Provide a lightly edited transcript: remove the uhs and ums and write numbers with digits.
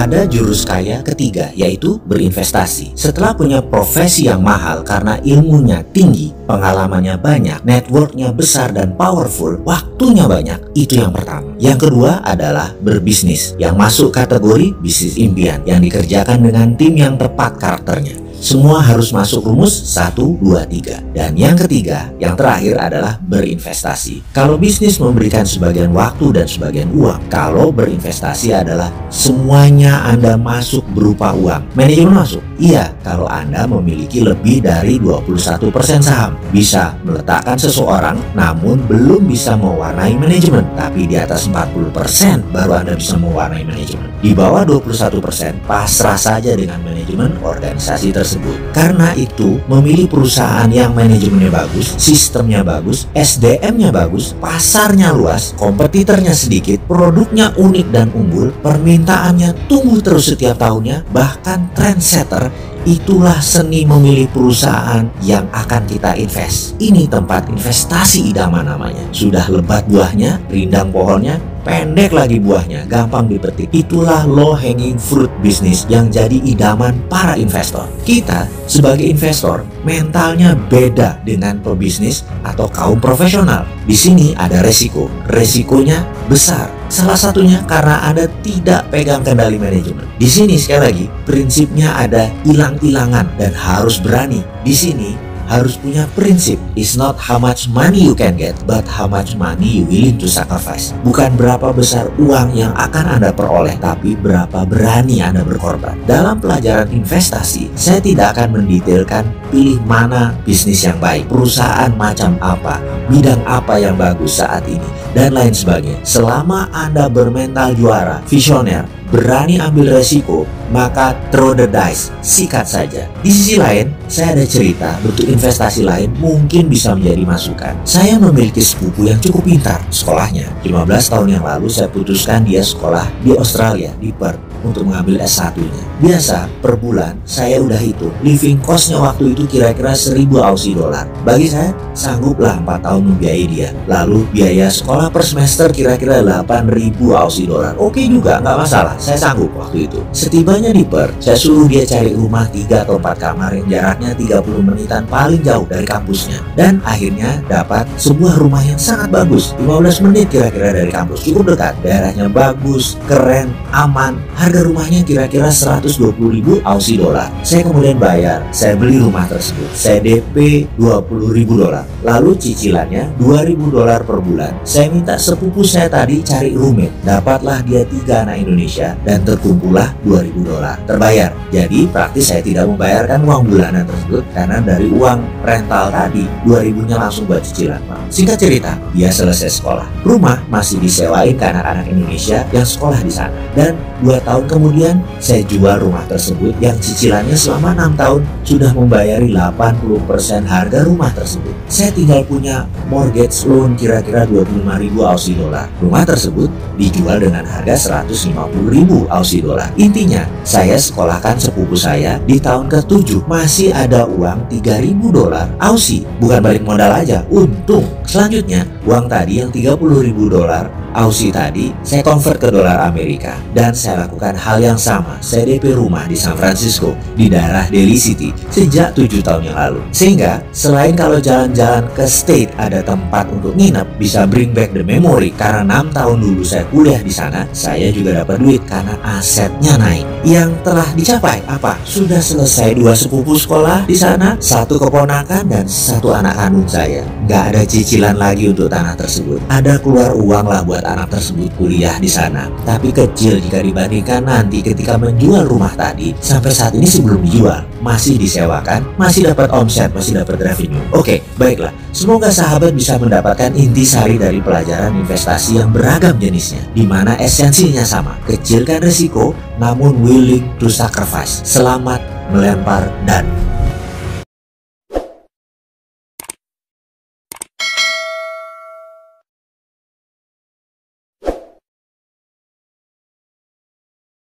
Ada jurus kaya ketiga, yaitu berinvestasi. Setelah punya profesi yang mahal karena ilmunya tinggi, pengalamannya banyak, networknya besar dan powerful, waktunya banyak. Itu yang pertama. Yang kedua adalah berbisnis, yang masuk kategori bisnis impian, yang dikerjakan dengan tim yang tepat karakternya. Semua harus masuk rumus 1, 2, 3. Dan yang ketiga, yang terakhir adalah berinvestasi. Kalau bisnis memberikan sebagian waktu dan sebagian uang, kalau berinvestasi adalah semuanya Anda masuk berupa uang. Manajemen masuk? Iya, kalau Anda memiliki lebih dari 21% saham. Bisa meletakkan seseorang namun belum bisa mewarnai manajemen. Tapi di atas 40% baru Anda bisa mewarnai manajemen. Di bawah 21% pasrah saja dengan manajemen organisasi tersebut. Karena itu, memilih perusahaan yang manajemennya bagus, sistemnya bagus, SDM-nya bagus, pasarnya luas, kompetitornya sedikit, produknya unik dan unggul, permintaannya tumbuh terus setiap tahunnya, bahkan trendsetter. Itulah seni memilih perusahaan yang akan kita invest. Ini tempat investasi idaman namanya. Sudah lebat buahnya, rindang pohonnya, pendek lagi buahnya, gampang dipetik. Itulah low hanging fruit bisnis yang jadi idaman para investor. Kita sebagai investor mentalnya beda dengan pebisnis atau kaum profesional. Di sini ada resiko. Resikonya besar. Salah satunya karena Anda tidak pegang kendali manajemen. Di sini sekali lagi prinsipnya ada hilang-hilangan dan harus berani. Di sini harus punya prinsip. It's not how much money you can get, but how much money you willing to sacrifice. Bukan berapa besar uang yang akan Anda peroleh, tapi berapa berani Anda berkorban. Dalam pelajaran investasi, saya tidak akan mendetailkan pilih mana bisnis yang baik, perusahaan macam apa, bidang apa yang bagus saat ini, dan lain sebagainya. Selama Anda bermental juara, visioner, berani ambil resiko, maka throw the dice, sikat saja. Di sisi lain, saya ada cerita bentuk investasi lain mungkin bisa menjadi masukan. Saya memiliki sepupu yang cukup pintar sekolahnya. 15 tahun yang lalu saya putuskan dia sekolah di Australia, di Perth, untuk mengambil S1-nya. Biasa, per bulan saya udah hitung living cost-nya waktu itu kira-kira 1000 Aussie dollar. Bagi saya, sangguplah 4 tahun membiayai dia. Lalu biaya sekolah per semester kira-kira 8.000 Aussie dollar. Oke juga, nggak masalah. Saya sanggup waktu itu. Setibanya di Perth, saya suruh dia cari rumah 3 atau 4 kamar yang jaraknya 30 menitan paling jauh dari kampusnya. Dan akhirnya dapat sebuah rumah yang sangat bagus. 15 menit kira-kira dari kampus. Cukup dekat. Daerahnya bagus, keren, aman. Harga rumahnya kira-kira 120.000 Aussie dollar. Saya kemudian bayar. Saya beli rumah tersebut. Saya DP 20.000 dolar. Lalu cicilannya 2.000 dolar per bulan. Saya minta sepupu saya tadi cari roommate. Dapatlah dia 3 anak Indonesia dan terkumpullah 2.000 dolar. Terbayar. Jadi praktis saya tidak membayarkan uang bulanan tersebut karena dari uang rental tadi 2.000-nya langsung buat cicilan. Singkat cerita, dia selesai sekolah. Rumah masih disewain ke anak-anak Indonesia yang sekolah di sana. Dan 2 tahun kemudian saya jual rumah tersebut yang cicilannya selama 6 tahun sudah membayari 80% harga rumah tersebut. Saya tinggal punya mortgage loan kira-kira 25.000 Aussie dollar. Rumah tersebut dijual dengan harga 150.000 Aussie dollar. Intinya, saya sekolahkan sepupu saya di tahun ke-7 masih ada uang 3.000 dolar Aussie. Bukan balik modal aja, untung. Selanjutnya, uang tadi yang 30.000 dolar Aussie tadi saya convert ke dolar Amerika dan saya lakukan hal yang sama. Saya DP rumah di San Francisco di daerah Daly City sejak 7 tahun yang lalu. Sehingga selain kalau jalan-jalan ke state ada tempat untuk nginep, bisa bring back the memory karena 6 tahun dulu saya kuliah di sana, saya juga dapat duit karena asetnya naik. Yang telah dicapai apa? Sudah selesai 2 sepupu sekolah di sana, 1 keponakan dan 1 anak kandung saya. Nggak ada cicilan lagi untuk tanah tersebut. Ada keluar uang lah buat anak tersebut kuliah di sana, tapi kecil jika dibandingkan nanti ketika menjual rumah tadi. Sampai saat ini sebelum dijual masih disewakan, masih dapat omset, masih dapat revenue. Oke, baiklah. Semoga sahabat bisa mendapatkan intisari dari pelajaran investasi yang beragam jenisnya, di mana esensinya sama. Kecilkan resiko, namun willing to sacrifice. Selamat melempar dan